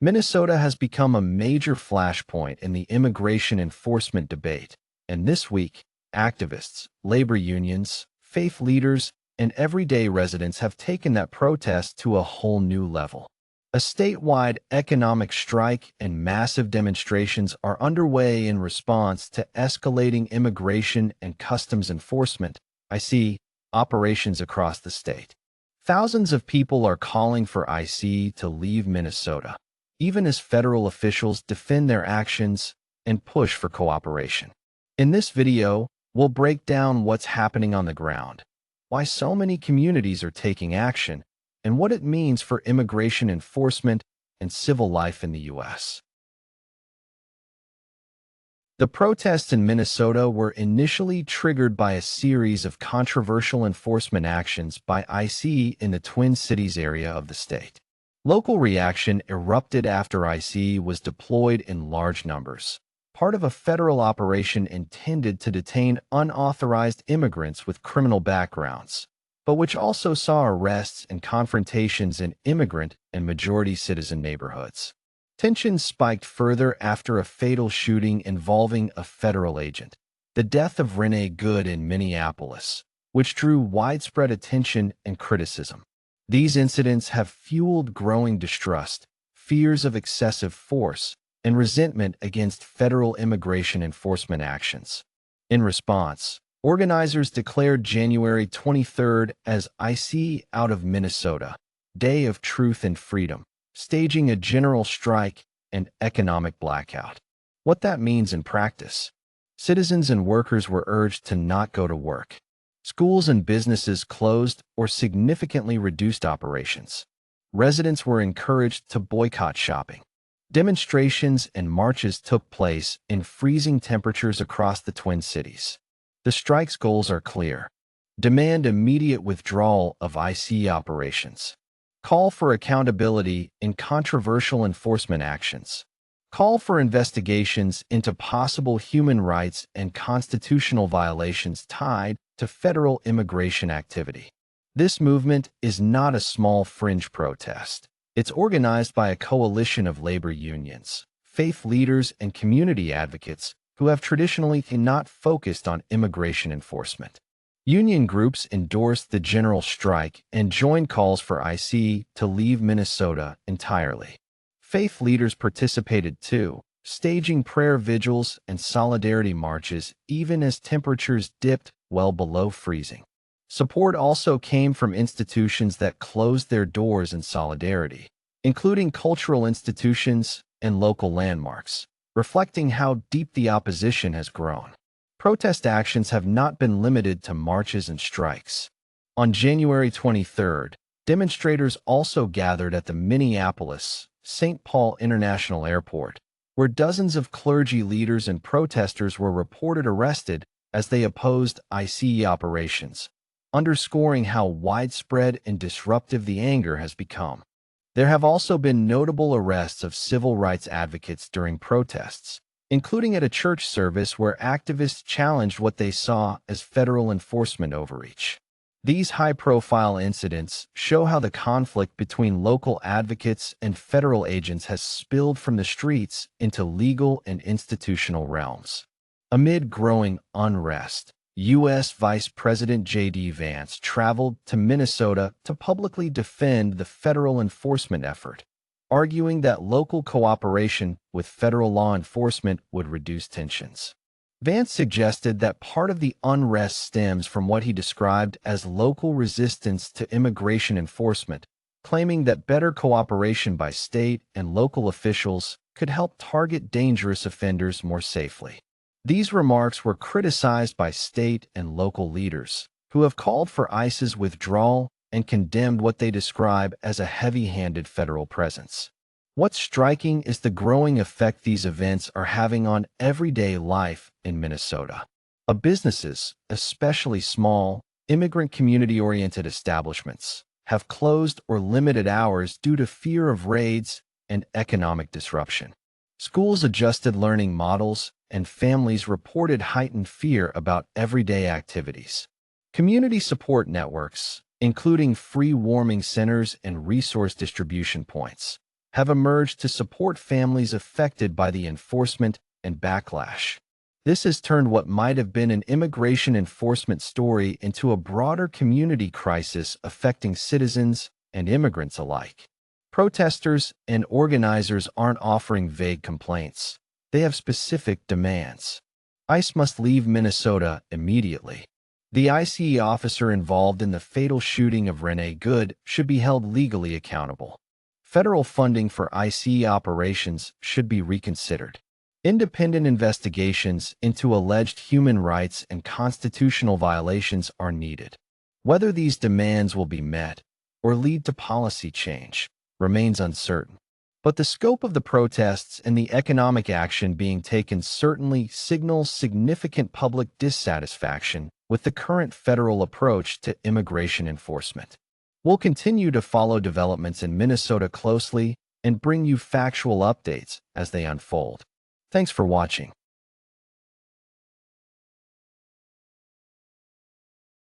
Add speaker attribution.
Speaker 1: Minnesota has become a major flashpoint in the immigration enforcement debate, and this week, activists, labor unions, faith leaders, and everyday residents have taken that protest to a whole new level. A statewide economic strike and massive demonstrations are underway in response to escalating immigration and customs enforcement, operations across the state. Thousands of people are calling for ICE to leave Minnesota, even as federal officials defend their actions and push for cooperation. In this video, we'll break down what's happening on the ground, why so many communities are taking action, and what it means for immigration enforcement and civil life in the U.S. The protests in Minnesota were initially triggered by a series of controversial enforcement actions by ICE in the Twin Cities area of the state. Local reaction erupted after ICE was deployed in large numbers, part of a federal operation intended to detain unauthorized immigrants with criminal backgrounds, but which also saw arrests and confrontations in immigrant and majority citizen neighborhoods. Tensions spiked further after a fatal shooting involving a federal agent, the death of Renee Good in Minneapolis, which drew widespread attention and criticism. These incidents have fueled growing distrust, fears of excessive force, and resentment against federal immigration enforcement actions. In response, organizers declared January 23rd as ICE Out of Minnesota, Day of Truth and Freedom, staging a general strike and economic blackout. What that means in practice: citizens and workers were urged to not go to work. Schools and businesses closed or significantly reduced operations. Residents were encouraged to boycott shopping. Demonstrations and marches took place in freezing temperatures across the Twin Cities. The strike's goals are clear: demand immediate withdrawal of ICE operations, call for accountability in controversial enforcement actions, call for investigations into possible human rights and constitutional violations tied to federal immigration activity. This movement is not a small fringe protest. It's organized by a coalition of labor unions, faith leaders, and community advocates who have traditionally not focused on immigration enforcement. Union groups endorsed the general strike and joined calls for ICE to leave Minnesota entirely. Faith leaders participated too, staging prayer vigils and solidarity marches even as temperatures dipped well below freezing. Support also came from institutions that closed their doors in solidarity, including cultural institutions and local landmarks, reflecting how deep the opposition has grown. Protest actions have not been limited to marches and strikes. On January 23rd, demonstrators also gathered at the Minneapolis-St. Paul International Airport, where dozens of clergy leaders and protesters were reported arrested as they opposed ICE operations, underscoring how widespread and disruptive the anger has become. There have also been notable arrests of civil rights advocates during protests, including at a church service where activists challenged what they saw as federal enforcement overreach. These high-profile incidents show how the conflict between local advocates and federal agents has spilled from the streets into legal and institutional realms. Amid growing unrest, U.S. Vice President J.D. Vance traveled to Minnesota to publicly defend the federal enforcement effort, arguing that local cooperation with federal law enforcement would reduce tensions. Vance suggested that part of the unrest stems from what he described as local resistance to immigration enforcement, claiming that better cooperation by state and local officials could help target dangerous offenders more safely. These remarks were criticized by state and local leaders, who have called for ICE's withdrawal and condemned what they describe as a heavy-handed federal presence. What's striking is the growing effect these events are having on everyday life in Minnesota. Businesses, especially small, immigrant community-oriented establishments, have closed or limited hours due to fear of raids and economic disruption. Schools adjusted learning models, and families reported heightened fear about everyday activities. Community support networks, including free warming centers and resource distribution points, have emerged to support families affected by the enforcement and backlash. This has turned what might have been an immigration enforcement story into a broader community crisis affecting citizens and immigrants alike. Protesters and organizers aren't offering vague complaints. They have specific demands. ICE must leave Minnesota immediately. The ICE officer involved in the fatal shooting of Renee Good should be held legally accountable. Federal funding for ICE operations should be reconsidered. Independent investigations into alleged human rights and constitutional violations are needed. Whether these demands will be met or lead to policy change remains uncertain. But the scope of the protests and the economic action being taken certainly signals significant public dissatisfaction with the current federal approach to immigration enforcement. We'll continue to follow developments in Minnesota closely and bring you factual updates as they unfold. Thanks for watching.